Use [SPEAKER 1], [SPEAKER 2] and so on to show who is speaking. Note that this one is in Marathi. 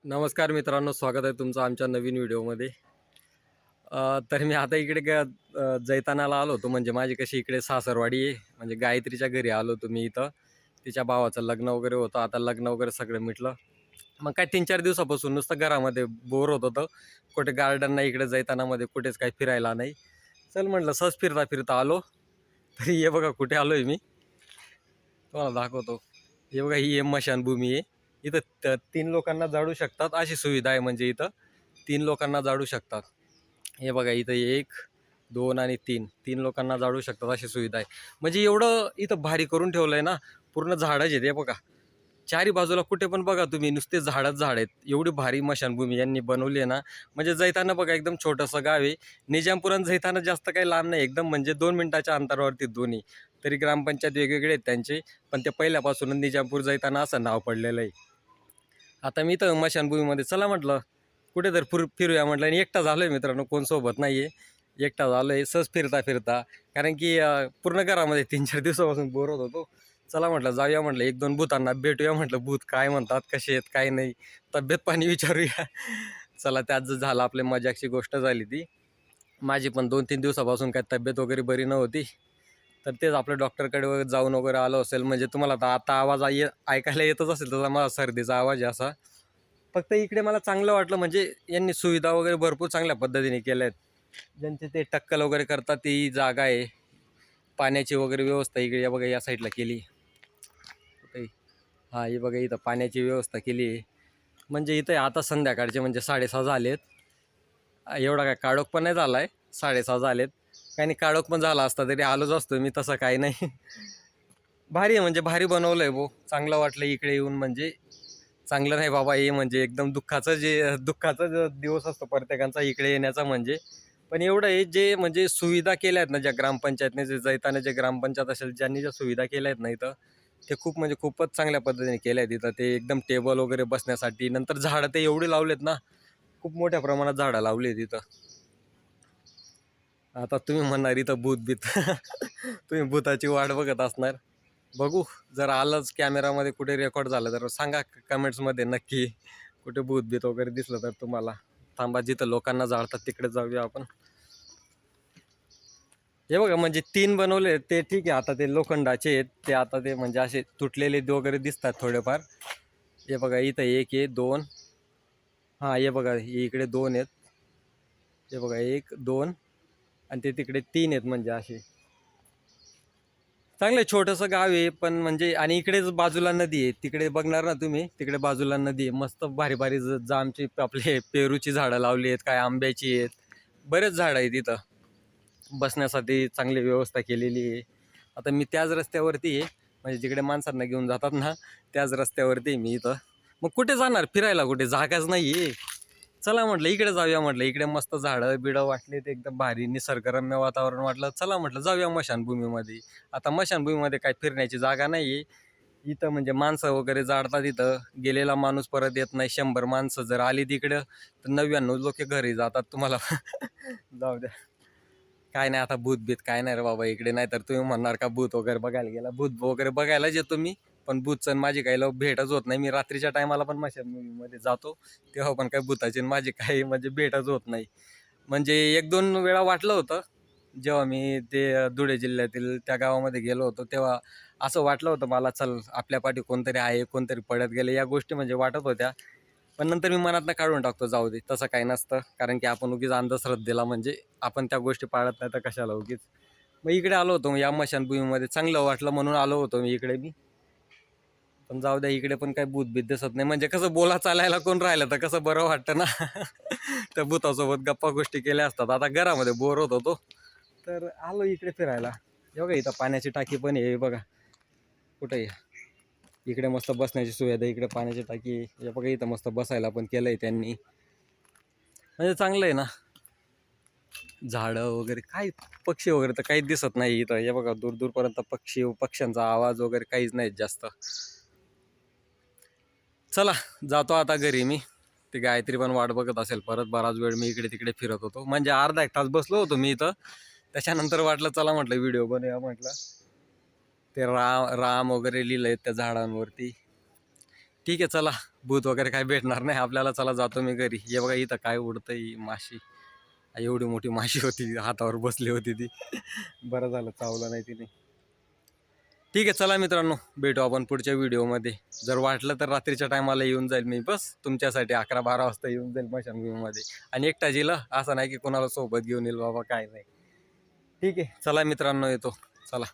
[SPEAKER 1] नमस्कार मित्रांनो, स्वागत आहे तुमचं आमच्या नवीन व्हिडिओमध्ये. तर मी आता इकडे जैतानाला आलो होतो. म्हणजे माझी कशी इकडे सासरवाडी आहे. म्हणजे गायत्रीच्या घरी आलो होतो मी इथं. तिच्या भावाचं लग्न वगैरे होतं. आता लग्न वगैरे सगळं मिटलं. मग काय 3-4 दिवसापासून नुसतं घरामध्ये बोर होत होतं. कुठे गार्डन नाही इकडे जैतानामध्ये, कुठेच काही फिरायला नाही. चल म्हटलं सहज फिरता फिरता आलो. तरी हे बघा कुठे आलोय मी, तुम्हाला दाखवतो. हे बघा, ही स्मशानभूमी आहे. इथं 3 लोकांना जाळू शकतात अशी सुविधा आहे. म्हणजे इथं 3 लोकांना जाळू शकतात. हे बघा, इथं 1, 2 आणि 3 लोकांना जाळू शकतात अशी सुविधा आहे. म्हणजे एवढं इथं भारी करून ठेवलंय ना. पूर्ण झाडच आहेत हे बघा. चारी बाजूला कुठे पण बघा तुम्ही, नुसते झाडच झाड आहेत. एवढी भारी स्मशानभूमी यांनी बनवली आहे ना. म्हणजे जैताना बघा, एकदम छोटंसं गाव आहे. निजामपूर आणि जैताना जास्त काही लांब नाही, एकदम म्हणजे 2 मिनिटाच्या अंतरावरती दोन्ही. तरी ग्रामपंचायत वेगवेगळे आहेत त्यांचे, पण ते पहिल्यापासूनच निजामपूर जैताना असं नाव पडलेलं आहे. आता मी तर स्मशानभूमीमध्ये चला म्हटलं कुठेतरी फिरूया म्हटलं, आणि एकटा झालो आहे मित्रांनो, कोण सोबत नाही आहे. एकटा झालो आहे सहज फिरता फिरता. कारण की पूर्ण घरामध्ये 3-4 दिवसापासून बोर होत होतो. चला म्हटलं जाऊया, म्हटलं 1-2 भूतांना भेटूया, म्हटलं भूत काय म्हणतात, कसे आहेत काय नाही, तब्येत पाणी विचारूया. चला, त्यात झालं आपली मजाकची गोष्ट झाली ती. माझी पण 2-3 दिवसापासून काय तब्येत वगैरे बरी नव्हती. तर तेच आपल्या डॉक्टरकडे वगैरे जाऊन वगैरे आलो असेल. म्हणजे तुम्हाला आता आवाज ऐकायला येतच असेल, तसा माझा सर्दीचा आवाज आहे असा. फक्त इकडे मला चांगलं वाटलं, म्हणजे यांनी सुविधा वगैरे भरपूर चांगल्या पद्धतीने केल्या आहेत. ज्यांचे ते टक्कल वगैरे करतात ती जागा आहे. पाण्याची वगैरे व्यवस्था इकडे बघा या साईडला केली. हा, हे बघा इथं पाण्याची व्यवस्था केली आहे. म्हणजे इथं आता संध्याकाळचे म्हणजे 6:30 झालेत. एवढा काय काळोख पण नाही झाला आहे. 6:30 झालेत. काही नाही, काळोख पण झाला असता तरी आलोच असतो मी, तसं काही नाही. भारी आहे, म्हणजे भारी बनवलं आहे भाऊ. चांगलं वाटलं इकडे येऊन. म्हणजे चांगलं नाही बाबा, हे म्हणजे एकदम दुःखाचा जो दिवस असतो प्रत्येकाचा इकडे येण्याचा म्हणजे. पण एवढं आहे, जे म्हणजे सुविधा केल्या आहेत ना ज्या ग्रामपंचायतने, जे जैताने जे ग्रामपंचायत असेल ज्यांनी ज्या सुविधा केल्या आहेत ना इथं, ते खूप म्हणजे खूपच चांगल्या पद्धतीने केल्या आहेत. इथं ते एकदम टेबल वगैरे बसण्यासाठी, नंतर झाडं ते एवढी लावलेत ना, खूप मोठ्या प्रमाणात झाडं लावली आहेत इथं. आता तुम्ही म्हणणार इथं भूत बीत. तुम्ही भूताची वाट बघत असणार. बघू, जर आलंच कॅमेरामध्ये कुठे रेकॉर्ड झालं तर सांगा कमेंट्समध्ये नक्की. कुठे भूत बीत वगैरे दिसलं तर तुम्हाला. थांबा, जिथं लोकांना जाळतात तिकडे जाऊया आपण. हे बघा, म्हणजे 3 बनवले ते ठीक आहे. आता ते लोखंडाचे आहेत ते, आता ते म्हणजे असे तुटलेले वगैरे दिसतात थोडेफार. हे बघा, इथं 1 आहे, 2. हां, हे बघा, हे इकडे 2 आहेत. हे बघा, 1, 2 आणि ते तिकडे 3 आहेत. म्हणजे असे चांगलं छोटंसं गाव आहे. पण म्हणजे, आणि इकडेच बाजूला नदी आहे. तिकडे बघणार ना तुम्ही, तिकडे बाजूला नदी आहे. मस्त भारी भारी जामची आपले पेरूची झाडं लावली आहेत, काय आंब्याची आहेत. बरेच झाडं आहेत तिथं. बसण्यासाठी चांगली व्यवस्था केलेली आहे. आता मी त्याच रस्त्यावरती आहे, म्हणजे जिकडे माणसांना घेऊन जातात ना, त्याच रस्त्यावरती आहे मी इथं. मग कुठे जाणार फिरायला, कुठे जागाच नाही आहे. चला म्हटलं इकडे जाऊया, म्हटलं इकडे मस्त झाडं बिडं वाटले ते एकदम भारी निसर्गरम्य वातावरण वाटलं. चला म्हटलं जाऊया मशानभूमीमध्ये. आता मशानभूमीमध्ये काय फिरण्याची जागा नाही आहे इथं. म्हणजे माणसं वगैरे जाळतात इथं. गेलेला माणूस परत येत नाही. 100 माणसं जर आली तिकडं तर 99 लोक घरी जातात. तुम्हाला जाऊ द्या. काय नाही, आता भूत बीत काय नाही रे बाबा इकडे. नाही तर तुम्ही म्हणणार का भूत वगैरे बघायला गेला. भूत वगैरे बघायलाच येतो मी, पण भूतचं माझी काही भेटच होत नाही. मी रात्रीच्या टायमाला पण मशानभूमीमध्ये जातो, तेव्हा पण काही भूताची माझी काही म्हणजे भेटच होत नाही. म्हणजे 1-2 वेळा वाटलं होतं, जेव्हा मी ते धुळे जिल्ह्यातील त्या गावामध्ये गेलो होतो, तेव्हा असं वाटलं होतं मला, चल आपल्या पाठी कोणतरी आहे, कोणतरी पडत गेले, या गोष्टी म्हणजे वाटत होत्या. पण नंतर मी मनातनं काढून टाकतो, जाऊ दे, तसं काही नसतं. कारण की आपण उगीच अंधश्रद्धेला म्हणजे आपण त्या गोष्टी पाळत नाही तर कशाला उगीच. मग इकडे आलो होतो, या स्मशानभूमीमध्ये चांगलं वाटलं म्हणून आलो होतो मी इकडे मी. पण जाऊ द्या, इकडे पण काही भूत बीत दिसत नाही. म्हणजे कसं बोला चालायला कोण राहिलं तर कसं बरं वाटतं ना. त्या भूतासोबत गप्पा गोष्टी केल्या असतात. आता घरामध्ये बोर होत होतो, तर आलो इकडे फिरायला. हे बघा, इथं पाण्याची टाकी पण आहे बघा. कुठे इकडे मस्त बसण्याची सुविधा, इकडे पाण्याची टाकी. हे बघा, इथं मस्त बसायला पण केलंय त्यांनी. म्हणजे चांगलं आहे ना. झाडं वगैरे काही, पक्षी वगैरे तर काहीच दिसत नाही इथं. हे बघा, दूर दूरपर्यंत पक्ष्यांचा आवाज वगैरे काहीच नाही जास्त. चला, जातो आता घरी मी. ती गायत्री पण वाट बघत असेल. परत बराच वेळ मी इकडे तिकडे फिरत होतो, म्हणजे अर्धा 1 तास बसलो होतो मी इथं. त्याच्यानंतर वाटलं चला म्हटलं व्हिडिओ बनवूया म्हटलं. ते राम राम वगैरे लिहिलंय त्या झाडांवरती. ठीक आहे चला, भूत वगैरे काय भेटणार नाही आपल्याला. चला जातो मी घरी. हे बघा इथं काय उडतंय, माशी. एवढी मोठी माशी होती, हातावर बसली होती ती. बरं झालं चावलं नाही तिने. ठीक आहे चला मित्रांनो, भेटू आपण पुढच्या व्हिडिओमध्ये. जर वाटलं तर रात्रीच्या टायमाला येऊन जाईल मी, बस तुमच्यासाठी 11-12 वाजता येऊन जाईल स्मशानभूमीमध्ये. आणि एकटा जिला असं नाही की कोणाला सोबत घेऊन येईल बाबा, काय नाही. ठीक आहे चला मित्रांनो, येतो. चला.